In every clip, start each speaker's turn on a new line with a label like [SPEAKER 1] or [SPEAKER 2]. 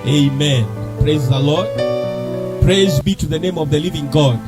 [SPEAKER 1] Amen. Praise the Lord. Praise be to the name of the living God.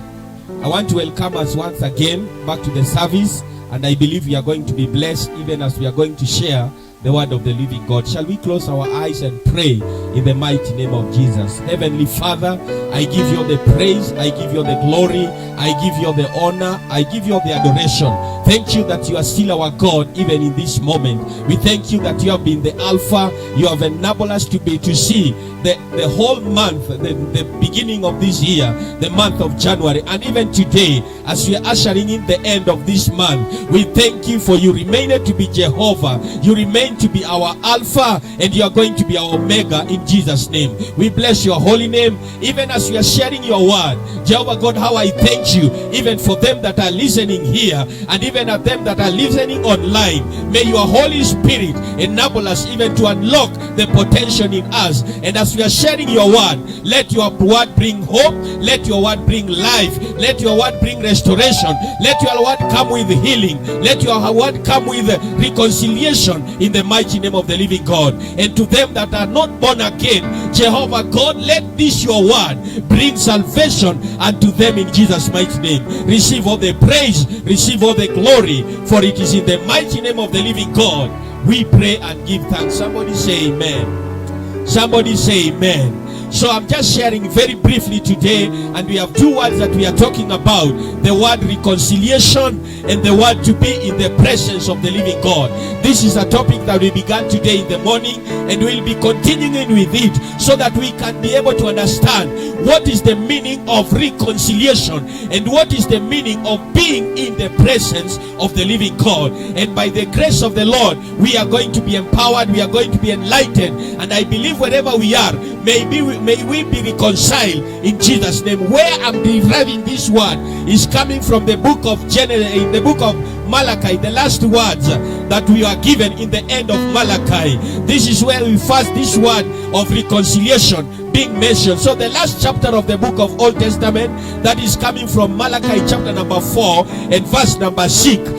[SPEAKER 1] I want to welcome us once again back to the service, and I believe we are going to be blessed even as we are going to share the word of the living God. Shall we close our eyes and pray in the mighty name of Jesus? Heavenly Father, I give you the praise, I give you the glory, I give you the honor, I give you the adoration. Thank you that you are still our God even in this moment. We thank you that you have been the Alpha. You have enabled us to see the whole month, the beginning of this year, the month of January, and even today as we are ushering in the end of this month. We thank you for you remain to be Jehovah. You remain to be our Alpha, and you are going to be our Omega in Jesus' name. We bless your holy name even as we are sharing your word. Jehovah God, how I thank you even for them that are listening here and even at them that are listening online. May your Holy Spirit enable us even to unlock the potential in us. And as we are sharing your word, let your word bring hope, let your word bring life, let your word bring restoration, let your word come with healing, let your word come with reconciliation in the mighty name of the living God. And to them that are not born again, Jehovah God, let this your word bring salvation unto them in Jesus' mighty name. Receive all the praise, receive all the glory, for it is in the mighty name of the living God we pray and give thanks. Somebody say amen. Somebody say amen. So I'm just sharing very briefly today, and we have two words that we are talking about: the word reconciliation and the word to be in the presence of the living God. This is a topic that we began today in the morning, and we'll be continuing with it so that we can be able to understand what is the meaning of reconciliation and what is the meaning of being in the presence of the living God. And by the grace of the Lord, we are going to be empowered, we are going to be enlightened, and I believe wherever we are, may we be reconciled in Jesus' name. Where I'm deriving this word is coming from the book of Genesis, in the book of Malachi, the last words that we are given in the end of Malachi. This is where we first this word of reconciliation being mentioned. So the last chapter of the book of Old Testament, that is coming from Malachi chapter number 4 and verse number 6.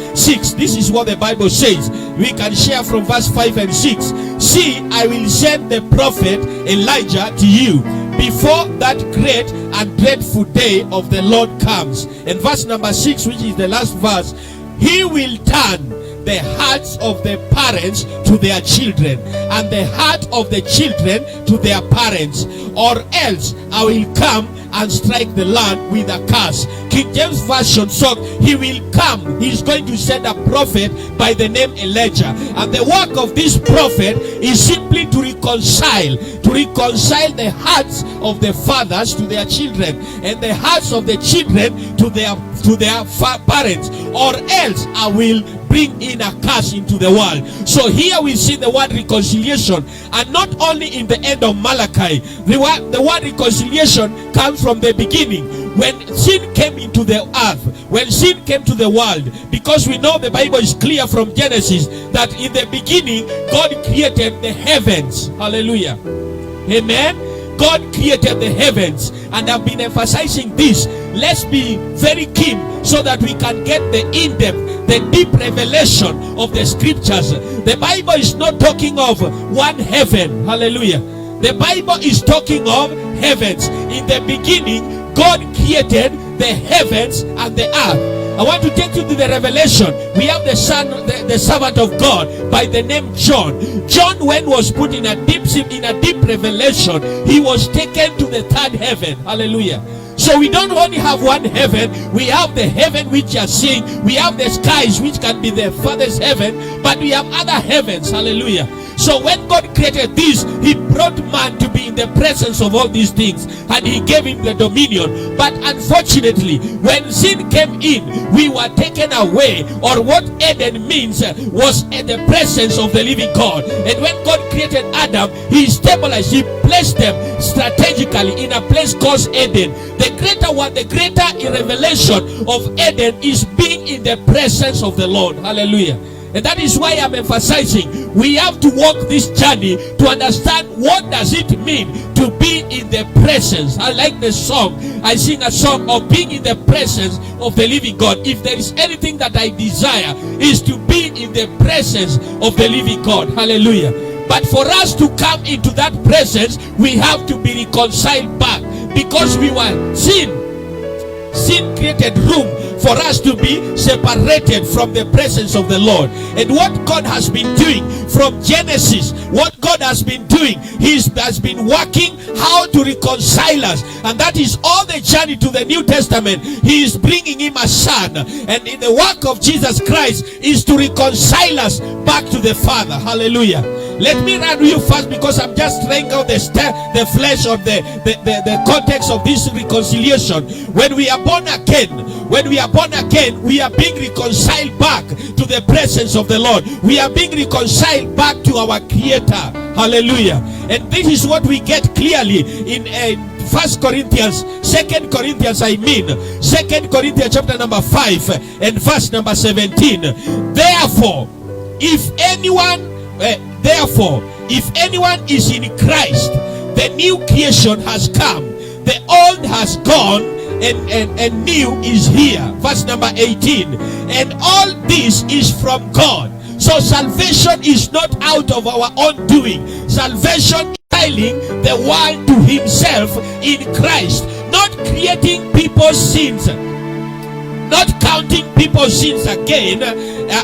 [SPEAKER 1] This is what the Bible says. We can share from verse 5 and 6. See, I will send the prophet Elijah to you before that great and dreadful day of the Lord comes. And verse number 6, which is the last verse, he will turn the hearts of the parents to their children, and the heart of the children to their parents, or else I will come and strike the land with a curse. King James Version, so he will come, he's going to send a prophet by the name Elijah, and the work of this prophet is simply to reconcile the hearts of the fathers to their children, and the hearts of the children to their parents, or else I will bring in a curse into the world. So here we see the word reconciliation, and not only in the end of Malachi. The word reconciliation comes from the beginning, when sin came into the earth, when sin came to the world, because we know the Bible is clear from Genesis that in the beginning God created the heavens. Hallelujah. Amen. God created the heavens, and I've been emphasizing this. Let's be very keen so that we can get the in-depth, the deep revelation of the scriptures. The Bible is not talking of one heaven. Hallelujah. The Bible is talking of heavens. In the beginning, God created the heavens and the earth. I want to take you to the revelation. We have the son, the servant of God by the name John. John, when was put in a deep revelation, he was taken to the third heaven. Hallelujah. So we don't only have one heaven, we have the heaven which you are seeing, we have the skies which can be the Father's heaven, but we have other heavens. Hallelujah. So when God created this, he brought man to be in the presence of all these things, and he gave him the dominion. But unfortunately, when sin came in, we were taken away, or what Eden means was in the presence of the living God. And when God created Adam, he stabilized, he placed them strategically in a place called Eden. The greater one, the greater revelation of Eden is being in the presence of the Lord. Hallelujah. And that is why I'm emphasizing we have to walk this journey to understand what does it mean to be in the presence. I like the song. I sing a song of being in the presence of the living God. If there is anything that I desire, is to be in the presence of the living God. Hallelujah. But for us to come into that presence, we have to be reconciled back, because we were sin. Sin created room for us to be separated from the presence of the Lord. And what God has been doing from Genesis, what God has been doing, He has been working how to reconcile us. And that is all the journey to the New Testament. He is bringing Him a son. And in the work of Jesus Christ is to reconcile us back to the Father. Hallelujah. Let me run you fast, because I'm just trying out the flesh of the context of this reconciliation. When we are born again, we are being reconciled back to the presence of the Lord. We are being reconciled back to our Creator. Hallelujah. And this is what we get clearly in 1 Corinthians, 2 Corinthians, 2 Corinthians chapter number 5 and verse number 17. Therefore, if anyone is in Christ, the new creation has come. The old has gone, and new is here. Verse number 18. And all this is from God. So salvation is not out of our own doing. Salvation is reconciling the world to Himself in Christ, not creating people's sins, not counting people's sins again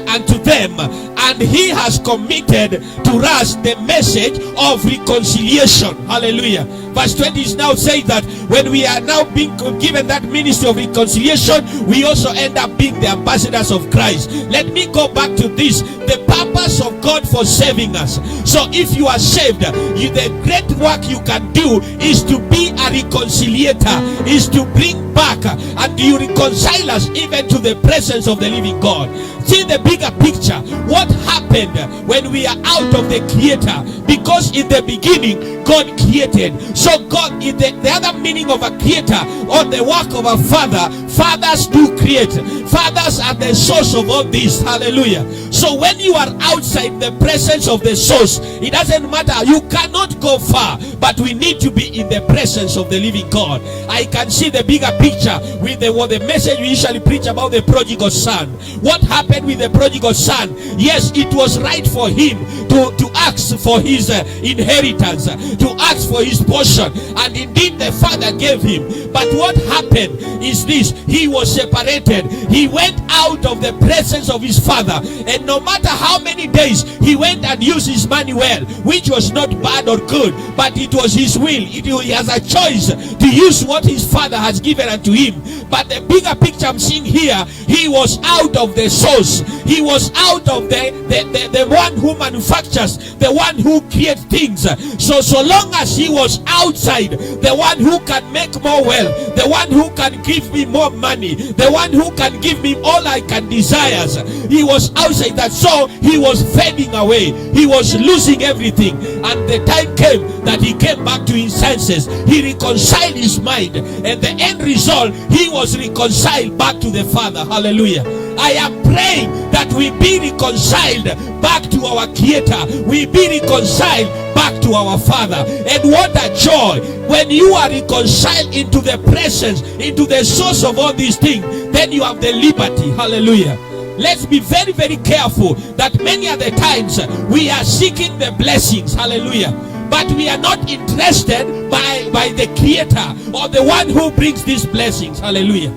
[SPEAKER 1] unto them. And He has committed to us the message of reconciliation. Hallelujah. Verse 20 is now saying that when we are now being given that ministry of reconciliation, we also end up being the ambassadors of Christ. Let me go back to this. The purpose of God for saving us. So if you are saved, the great work you can do is to be a reconciliator, is to bring back and you reconcile us even to the presence of the living God. See the bigger picture. What happened when we are out of the Creator? Because in the beginning God created. So God, in the other meaning of a creator or the work of a father, fathers do create. Fathers are the source of all this. Hallelujah. So when you are outside the presence of the source, it doesn't matter. You cannot go far, but we need to be in the presence of the living God. I can see the bigger picture with the message we usually preach about the prodigal son. What happened with the prodigal son? Yes, it was right for him to ask for his inheritance, to ask for his portion, and indeed the father gave him. But what happened is this: he was separated. He went out of the presence of his father, and no matter how many days he went and used his money well, which was not bad or good, but it was his will. He has a choice to use what his father has given unto him. But the bigger picture I'm seeing here, he was out of the source. He was out of the one who manufactures, the one who creates things. So long as he was outside, the one who can make more wealth, the one who can give me more money, the one who can give me all I can desire, he was outside that. So he was fading away. He was losing everything. And the time came that he came back to his senses. He reconciled his mind, and the end result, he was reconciled back to the Father. Hallelujah. I am praying that we be reconciled back to our Creator. We be reconciled back to our Father. And what a joy when you are reconciled into the presence, into the source of all these things. Then you have the liberty. Hallelujah. Let's be very, very careful that many other times we are seeking the blessings. Hallelujah. But we are not interested by the Creator or the one who brings these blessings. Hallelujah.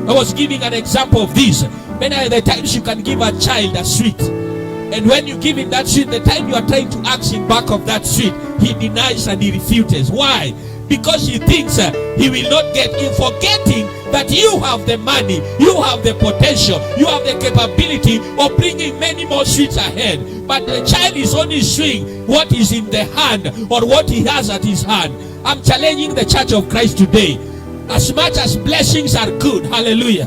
[SPEAKER 1] I was giving an example of this. Many other times you can give a child a sweet, and when you give him that sweet, the time you are trying to ask him back of that sweet, he denies and he refuses. Why? Because he thinks he will not get in, forgetting that you have the money, you have the potential, you have the capability of bringing many more sweets ahead. But the child is only seeing what is in the hand or what he has at his hand. I'm challenging the Church of Christ today. As much as blessings are good, hallelujah,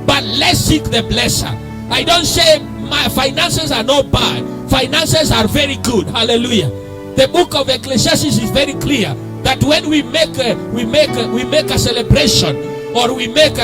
[SPEAKER 1] but let's seek the blesser. I don't say my finances are not bad. Finances are very good, hallelujah. The book of Ecclesiastes is very clear that when we make a celebration, or we make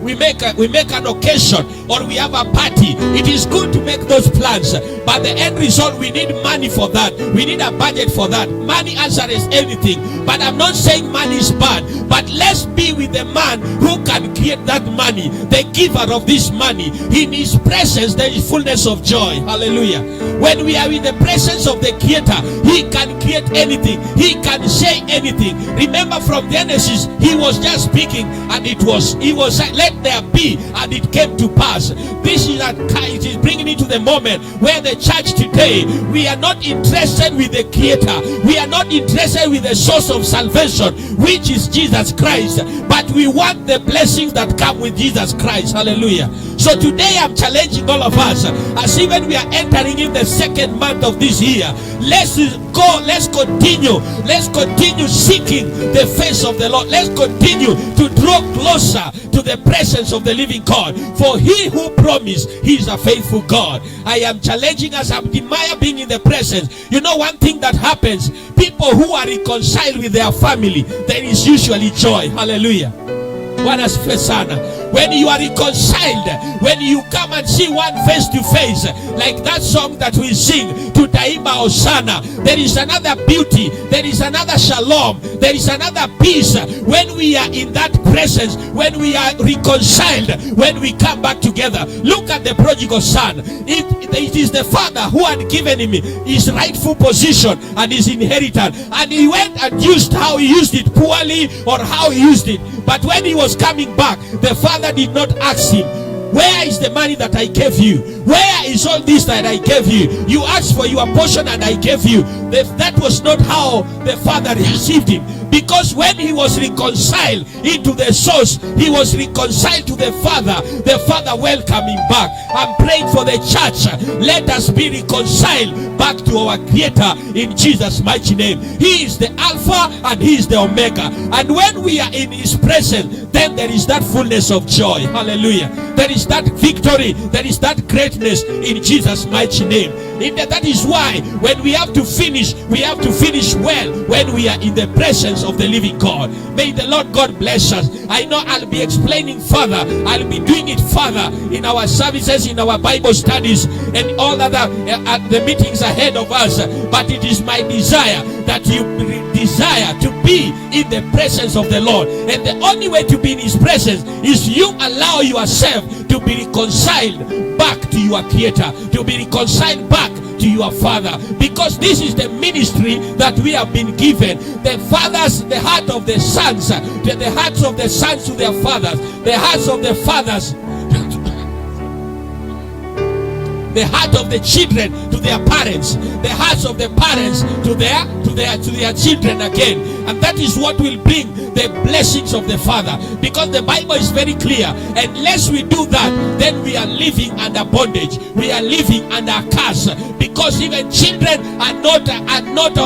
[SPEAKER 1] we make an occasion, or we have a party. It is good to make those plans, but the end result, we need money for that. We need a budget for that. Money answers anything. But I'm not saying money is bad, but let's be with the man who can create that money, the giver of this money. In his presence there is fullness of joy. Hallelujah. When we are in the presence of the creator, he can create anything, he can say anything. Remember, from Genesis, he was just speaking, and he was like, let there be, and it came to pass. This is it is bringing it to the moment where the church today, we are not interested with the creator, we are not interested with the source of salvation, which is Jesus Christ, but we want the blessings that come with Jesus Christ. Hallelujah. So today I'm challenging all of us, as even we are entering in the second month of this year, let's continue seeking the face of the Lord. Let's continue to draw closer to the presence of the living God, for he who promised, he is a faithful God. I am challenging us. I admire being in the presence. You know, one thing that happens, people who are reconciled with their family, there is usually joy. Hallelujah. When you are reconciled, when you come and see one face to face, like that song that we sing, Tutaimba Osana, there is another beauty, there is another shalom, there is another peace when we are in that presence, when we are reconciled, when we come back together. Look at the prodigal son. It is the father who had given him his rightful position and his inheritance, and he went and used how he used it poorly, or how he used it. But when he was coming back, the father did not ask him, where is the money that I gave you? Where is all this that I gave you? You asked for your portion and I gave you. That was not how the father received him. Because when he was reconciled into the source, he was reconciled to the father welcomed him back. I'm praying for the church. Let us be reconciled back to our creator in Jesus' mighty name. He is the Alpha and he is the Omega. And when we are in his presence, then there is that fullness of joy. Hallelujah. There is that victory. There is that greatness in Jesus' mighty name. That is why when we have to finish well when we are in the presence of the living God. May the Lord God bless us. I know I'll be explaining further. I'll be doing it further in our services, in our Bible studies, and all other the meetings ahead of us. But it is my desire that you desire to be in the presence of the Lord. And the only way to be in his presence is you allow yourself to be reconciled back to your creator, to be reconciled back to your father, because this is the ministry that we have been given. The fathers, the heart of the sons, the hearts of the sons to their fathers, the hearts of the fathers, the heart of the children to their parents, the hearts of the parents to their children again. And that is what will bring the blessings of the Father, because the Bible is very clear. Unless we do that, then we are living under bondage, we are living under a curse, because even children are not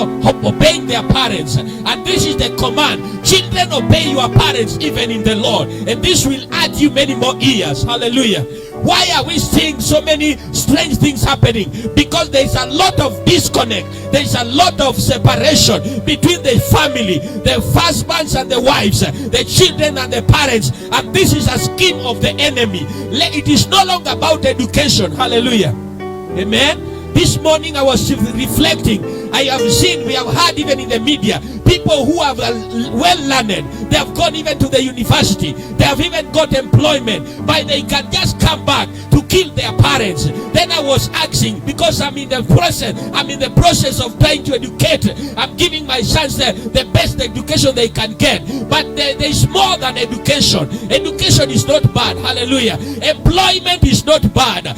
[SPEAKER 1] obeying their parents. And this is the command: children, obey your parents even in the Lord, and this will add you many more years. Hallelujah. Why are we seeing so many strange things happening? Because there is a lot of disconnect. There is a lot of separation between the family, the husbands and the wives, the children and the parents. And this is a scheme of the enemy. It is no longer about education. Hallelujah. Amen. This morning I was reflecting. I have seen, we have heard even in the media, people who have well learned, they have gone even to the university, they have even got employment, but they can just come back to kill their parents. Then I was asking, because I'm in the process of trying to educate. I'm giving my sons the best education they can get, but there is more than education. Education is not bad. Hallelujah. Employment is not bad.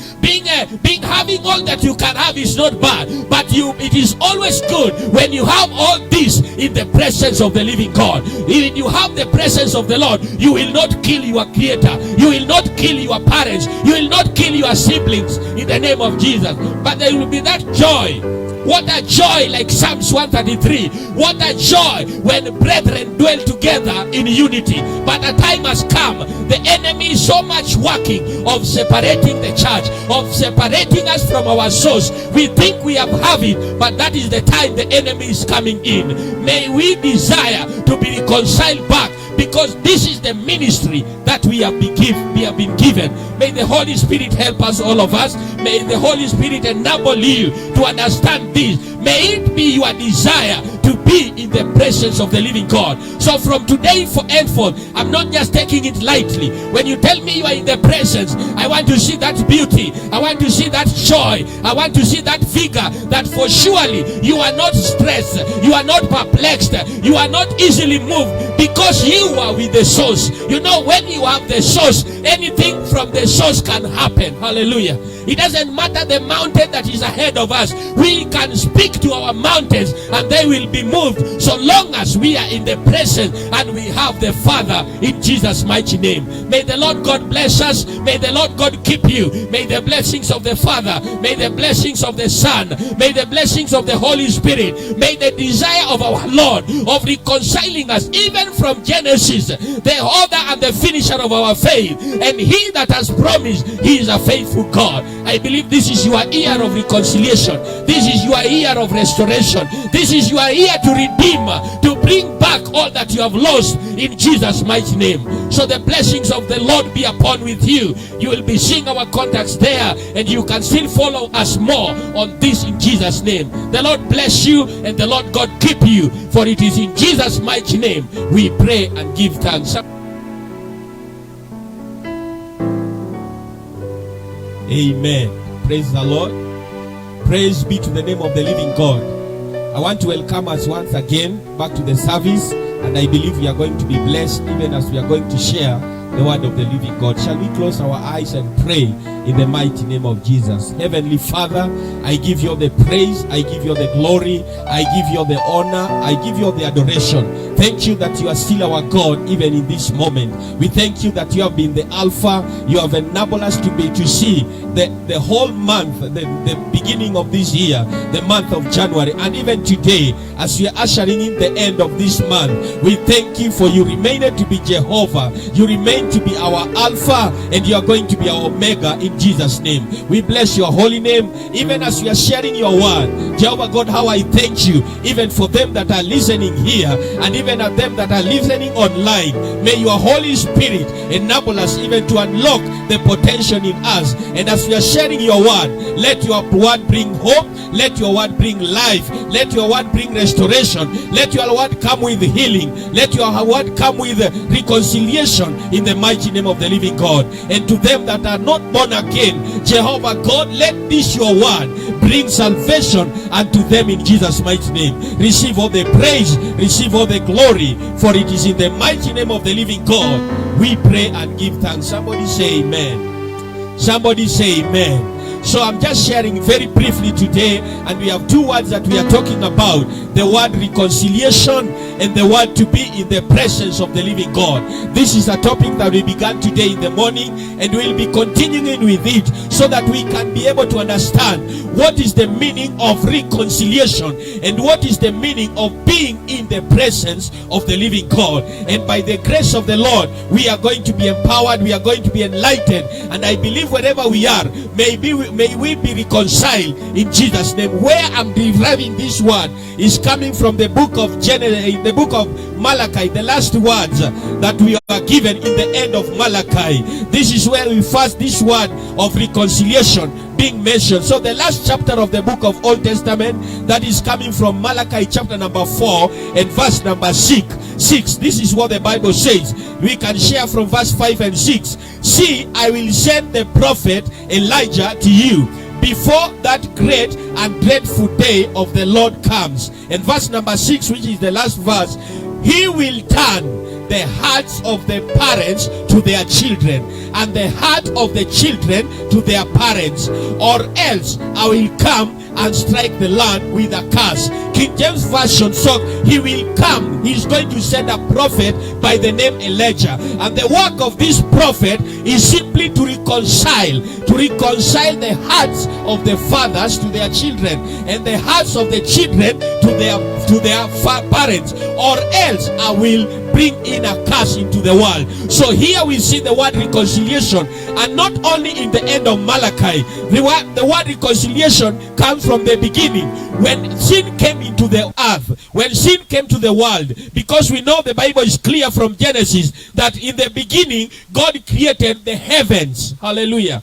[SPEAKER 1] Having all that you can have is not bad, but it is always good when you have all this in the presence of the living God. If you have the presence of the Lord, you will not kill your creator, you will not kill your parents, you will not kill your siblings in the name of Jesus, but there will be that joy. What a joy, like Psalms 133. What a joy when brethren dwell together in unity. But a time has come. The enemy is so much working of separating the church, of separating us from our source. We think we have it, but that is the time the enemy is coming in. May we desire to be reconciled back because this is the ministry that we have been given. May the Holy Spirit help us, all of us. May the Holy Spirit enable you to understand this. May it be your desire to be in the presence of the living God. So from today henceforth, I'm not just taking it lightly. When you tell me you are in the presence, I want to see that beauty. I want to see that joy. I want to see that vigor, that for surely you are not stressed, you are not perplexed, you are not easily moved, because you are with the source. You know, when you have the source, anything from the source can happen. Hallelujah. It doesn't matter the mountain that is ahead of us. We can speak to our mountains and they will be moved, so long as we are in the presence and we have the Father, in Jesus' mighty name. May the Lord God bless us. May the Lord God keep you. May the blessings of the Father, may the blessings of the Son, may the blessings of the Holy Spirit, may the desire of our Lord of reconciling us, even from Genesis, the author and the finisher of our faith, and he that has promised, he is a faithful God. I believe this is your year of reconciliation. This is your year of restoration. This is your year to redeem, to bring back all that you have lost, in Jesus' mighty name. So the blessings of the Lord be upon with you. You will be seeing our contacts there, and you can still follow us more on this, in Jesus' name. The Lord bless you, and the Lord God keep you, for it is in Jesus' mighty name we pray and give thanks. Amen. Praise the Lord. Praise be to the name of the living God. I want to welcome us once again back to the service, and I believe we are going to be blessed even as we are going to share the word of the living God. Shall we close our eyes and pray in the mighty name of Jesus? Heavenly Father, I give you the praise, I give you the glory, I give you the honor, I give you the adoration. Thank you that you are still our God even in this moment. We thank you that you have been the Alpha. You have enabled us to see the whole month, the beginning of this year, the month of January, and even today as we are ushering in the end of this month. We thank you for you remain to be Jehovah. You remain to be our Alpha, and you are going to be our Omega, in Jesus' name. We bless your holy name even as we are sharing your word. Jehovah God, how I thank you even for them that are listening here, and even at them that are listening online. May your Holy Spirit enable us even to unlock the potential in us. And as we are sharing your word, let your word bring hope, let your word bring life, let your word bring restoration, let your word come with healing, let your word come with reconciliation, in the mighty name of the living God. And to them that are not born again, Jehovah God, let this your word bring salvation unto them, in Jesus' mighty name. Receive all the praise, receive all the glory, for it is in the mighty name of the living God we pray and give thanks. Somebody say amen. Somebody say amen. So I'm just sharing very briefly today, and we have two words that we are talking about: the word reconciliation and the word to be in the presence of the living God. This is a topic that we began today in the morning, and we'll be continuing with it so that we can be able to understand what is the meaning of reconciliation and what is the meaning of being in the presence of the living God. And by the grace of the Lord, we are going to be empowered, we are going to be enlightened, and I believe wherever we are, may we be reconciled in Jesus' name. Where I'm deriving this word is coming from the book of Genesis, the book of Malachi, the last words that we are given in the end of Malachi. This is where we first this word of reconciliation being mentioned. So the last chapter of the book of Old Testament, that is coming from Malachi chapter number 4 and verse number 6. This is what the Bible says. We can share from verse 5 and 6. See, I will send the prophet Elijah to you before that great and dreadful day of the Lord comes. And verse number 6, which is the last verse, he will turn the hearts of the parents to their children, and the heart of the children to their parents, or else I will come and strike the land with a curse. King James Version, so he will come, he's going to send a prophet by the name Elijah, and the work of this prophet is simply to reconcile the hearts of the fathers to their children, and the hearts of the children to their parents, or else I will bring in a curse into the world. So here we see the word reconciliation, and not only in the end of Malachi. The word reconciliation comes from the beginning, when sin came into the earth, when sin came to the world, because we know the Bible is clear from Genesis that in the beginning God created the heavens. Hallelujah.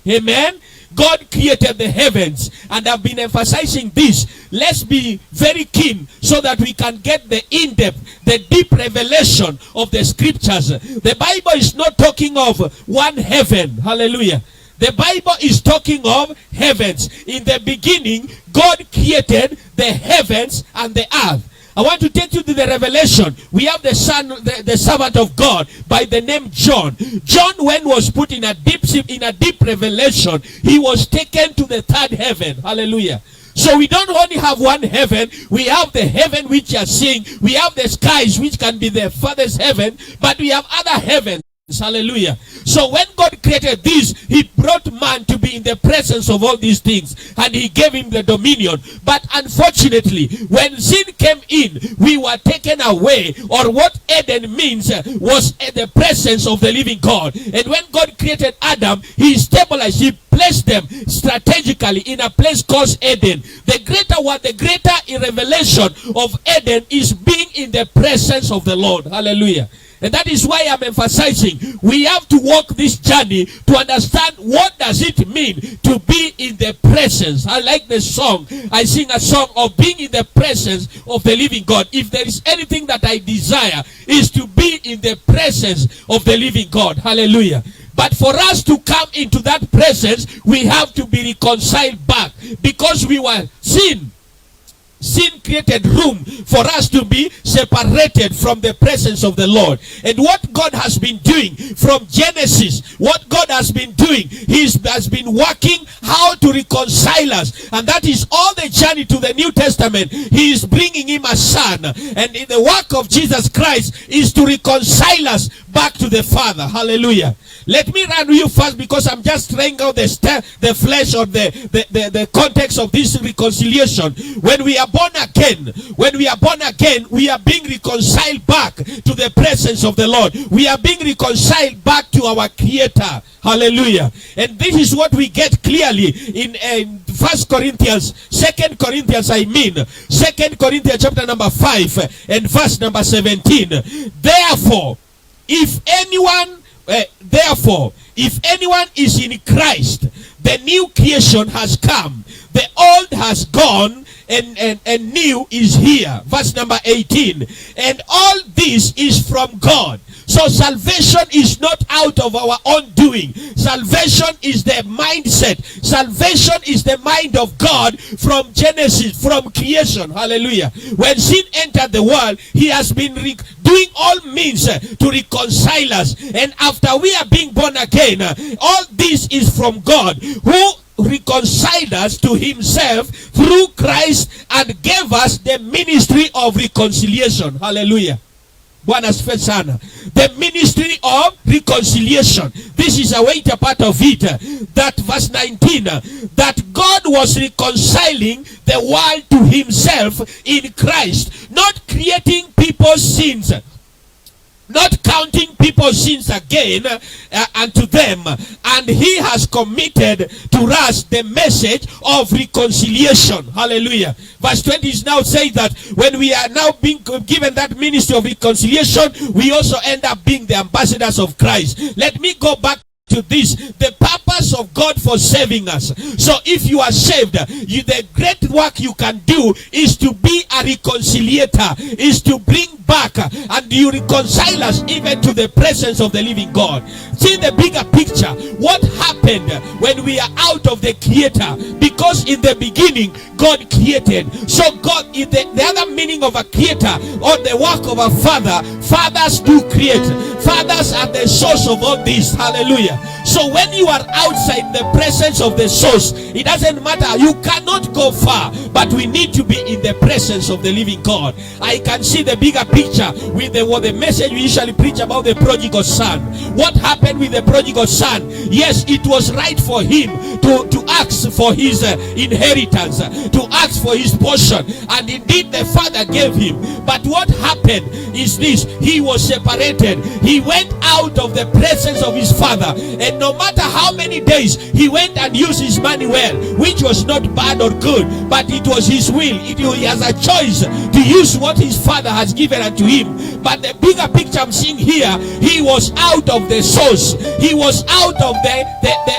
[SPEAKER 1] Amen. God created the heavens, and I've been emphasizing this. Let's be very keen so that we can get the in-depth, the deep revelation of the scriptures. The Bible is not talking of one heaven. Hallelujah. The Bible is talking of heavens. In the beginning, God created the heavens and the earth. I want to take you to the revelation. We have the son, the servant of God by the name John. John, when was put in a deep revelation, he was taken to the third heaven. Hallelujah. So we don't only have one heaven. We have the heaven which you are seeing. We have the skies which can be the farthest heaven. But we have other heavens. Hallelujah. So when God created this, he brought man to be in the presence of all these things, and he gave him the dominion. But unfortunately, when sin came in, we were taken away, or what Eden means was the presence of the living God. And when God created Adam, he stabilized, he placed them strategically in a place called Eden. The greater revelation of Eden is being in the presence of the Lord. Hallelujah. And that is why I'm emphasizing we have to walk this journey to understand what does it mean to be in the presence. I like the song. I sing a song of being in the presence of the living God. If there is anything that I desire, is to be in the presence of the living God. Hallelujah. But for us to come into that presence, we have to be reconciled back, because we were sin. Sin created room for us to be separated from the presence of the Lord. And what God has been doing from Genesis, what God has been doing, He has been working how to reconcile us. And that is all the journey to the New Testament. He is bringing Him a son. And in the work of Jesus Christ is to reconcile us back to the Father. Hallelujah. Let me run you first, because I'm just trying out the flesh or the context of this reconciliation. When we are born again, we are being reconciled back to the presence of the Lord. We are being reconciled back to our Creator. Hallelujah. And this is what we get clearly in 2 Corinthians chapter number 5 and verse number 17. Therefore, if anyone is in Christ, the new creation has come. The old has gone, and new is here. Verse number 18. And all this is from God. So salvation is not out of our own doing. Salvation is the mindset. Salvation is the mind of God from Genesis, from creation. Hallelujah. When sin entered the world, He has been doing all means to reconcile us. And after we are being born again, all this is from God, who reconciled us to Himself through Christ and gave us the ministry of reconciliation. Hallelujah. The ministry of reconciliation. This is a weighty part of it. That verse 19, that God was reconciling the world to Himself in Christ, not creating people's sins, not counting people's sins again unto them. And He has committed to us the message of reconciliation. Hallelujah. Verse 20 is now saying that when we are now being given that ministry of reconciliation, we also end up being the ambassadors of Christ. Let me go back to this, the purpose of God for saving us. So if you are saved, the great work you can do is to be a reconciliator, is to bring back and you reconcile us even to the presence of the living God. See the bigger picture. What happened when we are out of the Creator? Because in the beginning God created. So God, the other meaning of a creator or the work of a father, fathers do create. Fathers are the source of all this. Hallelujah. So when you are outside the presence of the source, it doesn't matter. You cannot go far, but we need to be in the presence of the living God. I can see the bigger picture with the message we usually preach about the prodigal son. What happened with the prodigal son? Yes, it was right for him to ask for his inheritance. to ask for his portion, and indeed the father gave him. But what happened is this: he was separated. He went out of the presence of his father, and no matter how many days he went and used his money well, which was not bad or good, but it was his will. He has a choice to use what his father has given unto him. But the bigger picture I'm seeing here, he was out of the source. He was out of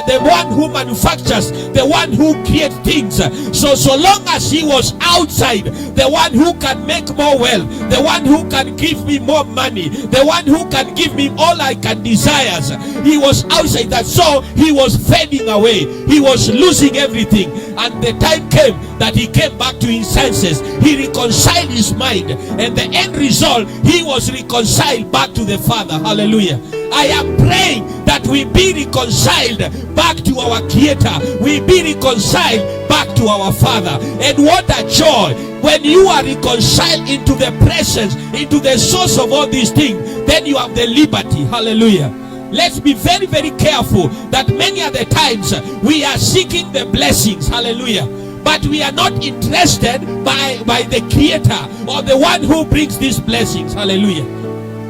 [SPEAKER 1] the one who manufactures, the one who creates things. So long as he was outside, the one who can make more wealth, the one who can give me more money, the one who can give me all I can desires, he was outside that. So he was fading away. He was losing everything. And the time came that he came back to his senses. He reconciled his mind, and the end result, he was reconciled back to the Father. Hallelujah. I am praying that we be reconciled back to our Creator. We be reconciled back to our Father. And what a joy when you are reconciled into the presence, into the source of all these things. Then you have the liberty. Hallelujah. Let's be very, very careful that many other times we are seeking the blessings. Hallelujah. But we are not interested by the Creator or the one who brings these blessings. Hallelujah.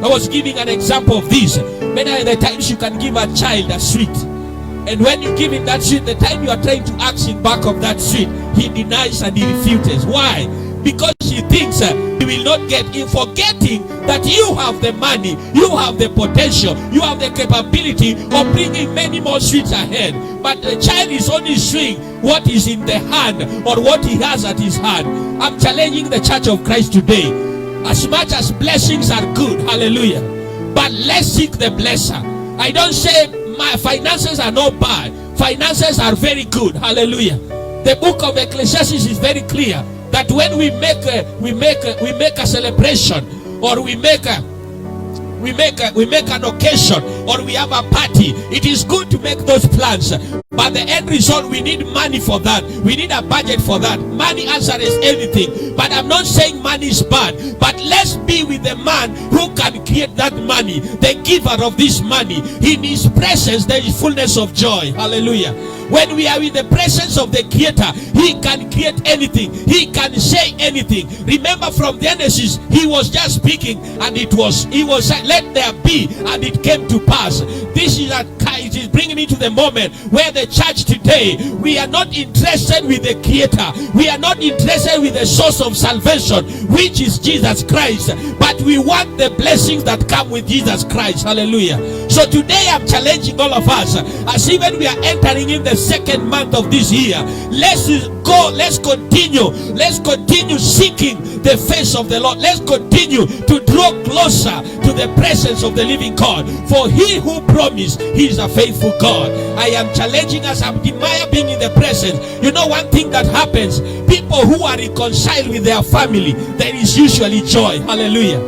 [SPEAKER 1] I was giving an example of this. Many of the times you can give a child a sweet, and when you give him that sweet, the time you are trying to ask him back of that sweet, he denies and he refuses. Why? Because he thinks he will not get in, forgetting that you have the money, you have the potential, you have the capability of bringing many more sweets ahead. But the child is only seeing what is in the hand or what he has at his hand. I'm challenging the Church of Christ today. As much as blessings are good, hallelujah, but let's seek the blesser. I don't say my finances are not bad. Finances are very good, hallelujah. The book of Ecclesiastes is very clear that when we make a celebration, or we make an occasion, or we have a party, it is good to make those plans. But the end result, we need money for that. We need a budget for that. Money answers everything. But I'm not saying money is bad. But let's be with the man who can create that money, the giver of this money. In his presence, there is fullness of joy. Hallelujah. When we are in the presence of the Creator, he can create anything. He can say anything. Remember from Genesis, he was just speaking, and he was like, let there be, and it came to pass. This is it is bringing me to the moment where the church today, we are not interested with the Creator. We are not interested with the source of salvation, which is Jesus Christ. But we want the blessings that come with Jesus Christ. Hallelujah. So today I'm challenging all of us, as even we are entering in the second month of this year, let's continue seeking the face of the Lord. Let's continue to draw closer to the presence of the living God, for he who promised, he is a faithful God. I am challenging us. I'm being in the presence. You know one thing that happens, people who are reconciled with their family, there is usually joy. Hallelujah.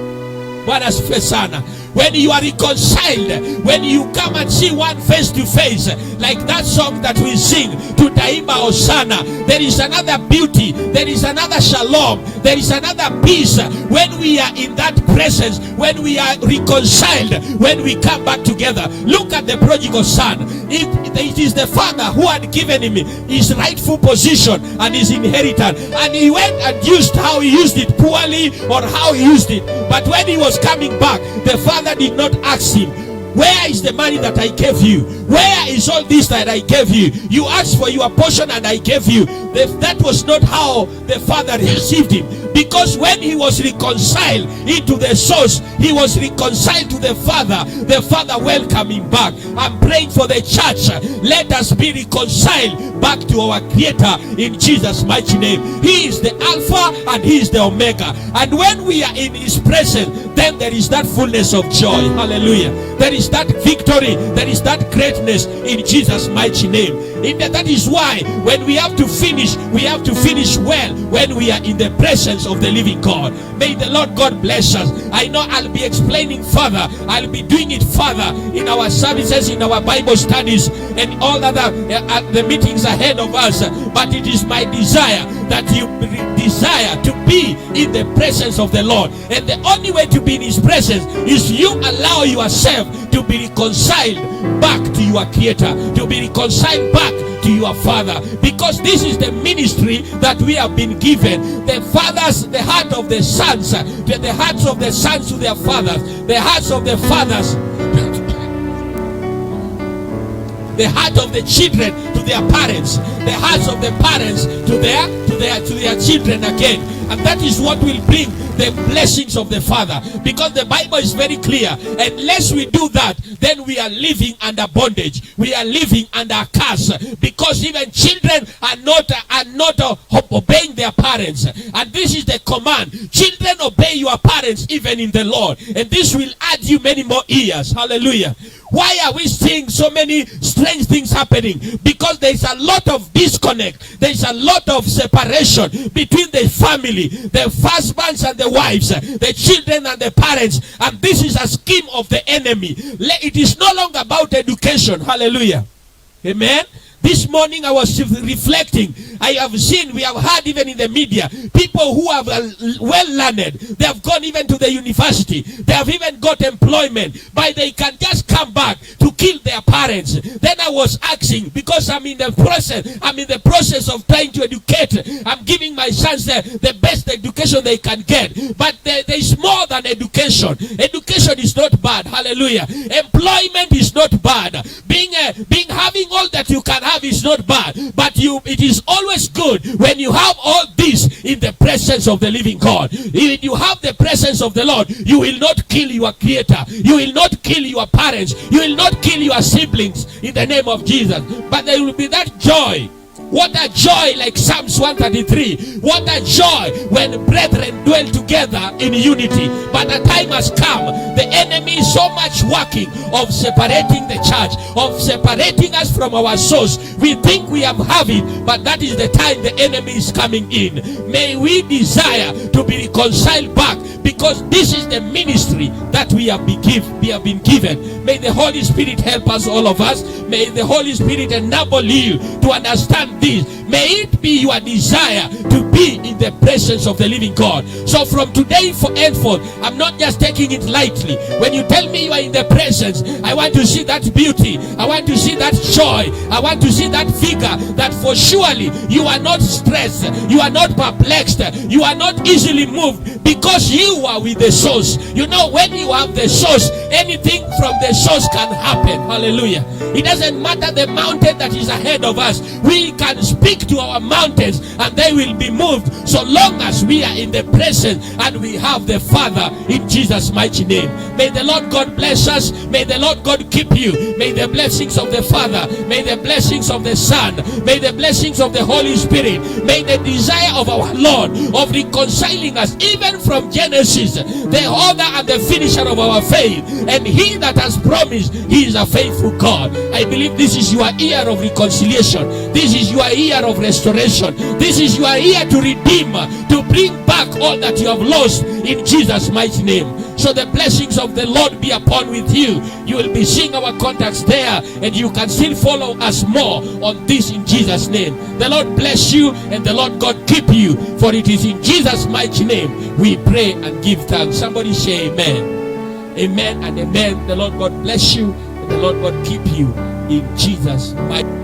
[SPEAKER 1] When you are reconciled, when you come and see one face to face, like that song that we sing, Tutaimba Osana, there is another beauty, there is another shalom, there is another peace when we are in that presence, when we are reconciled, when we come back together. Look at the prodigal son. It is the father who had given him his rightful position and his inheritance, and he went and used how he used it poorly, or how he used it. But when he was coming back, the father did not ask him, where is the money that I gave you? Where is all this that I gave you? You asked for your portion and I gave you. That was not how the father received him. Because when he was reconciled into the source, he was reconciled to the Father welcomed him back. I'm praying for the church. Let us be reconciled back to our Creator in Jesus' mighty name. He is the Alpha and he is the Omega. And when we are in his presence, then there is that fullness of joy. Hallelujah. There is that victory. There is that greatness in Jesus' mighty name. That is why when we have to finish well when we are in the presence of the living God. May the Lord God bless us. I know I'll be explaining further. I'll be doing it further in our services, in our Bible studies, and all other the meetings ahead of us. But it is my desire that you desire to be in the presence of the Lord. And the only way to be in his presence is you allow yourself to be reconciled back to your creator, to be reconciled back to your father, because this is the ministry that we have been given. The fathers, the heart of the sons, the hearts of the sons to their fathers, the hearts of the fathers, the heart of the children to their parents, the hearts of the parents to their children again. And that is what will bring the blessings of the Father, because the Bible is very clear. Unless we do that, then we are living under bondage, we are living under a curse, because even children are not obeying their parents. And this is the command: children, obey your parents even in the Lord, and this will add you many more years. Hallelujah. Why are we seeing so many strange things happening? Because there is a lot of disconnect, there is a lot of separation between the family, the husbands and the wives, the children and the parents. And this is a scheme of the enemy. It is no longer about education. Hallelujah. Amen. This morning I was reflecting. I have seen, we have heard even in the media, people who have well learned, they have gone even to the university, they have even got employment, but they can just come back to kill their parents. Then I was asking, because I'm in the process of trying to educate. I'm giving my sons the best education they can get. But there is more than education. Education is not bad. Hallelujah. Employment is not bad. Having all that you can have is not bad. But it is always good when you have all this in the presence of the living God. If you have the presence of the Lord, you will not kill your creator. You will not kill your parents. You will not kill your siblings in the name of Jesus. But there will be that joy. What a joy, like Psalms 133. What a joy when brethren dwell together in unity. But the time has come. The enemy is so much working of separating the church, of separating us from our source. We think we have it, but that is the time the enemy is coming in. May we desire to be reconciled back, because this is the ministry that we have been given. May the Holy Spirit help us, all of us. May the Holy Spirit enable you to understand this. May it be your desire to be in the presence of the living God. So from today henceforth, I'm not just taking it lightly. When you tell me you are in the presence, I want to see that beauty. I want to see that joy. I want to see that vigor, that for surely you are not stressed, you are not perplexed, you are not easily moved, because you are with the source. You know, when you have the source, anything from the source can happen. Hallelujah. It doesn't matter the mountain that is ahead of us. We can speak to our mountains and they will be moved, so long as we are in the presence and we have the Father, in Jesus' mighty name. May the Lord God bless us. May the Lord God keep you. May the blessings of the Father, may the blessings of the Son, may the blessings of the Holy Spirit, may the desire of our Lord of reconciling us, even from Genesis, the author and the finisher of our faith, and he that has promised, he is a faithful God. I believe this is your year of reconciliation. This is your year of restoration. This is your year to redeem, to bring back all that you have lost, in Jesus' mighty name. So the blessings of the Lord be upon with you. You will be seeing our contacts there, and you can still follow us more on this, in Jesus' name. The Lord bless you, and the Lord God keep you, for it is in Jesus' mighty name we pray and give thanks. Somebody say amen. Amen and amen. The Lord God bless you, and the Lord God keep you, in Jesus' mighty name.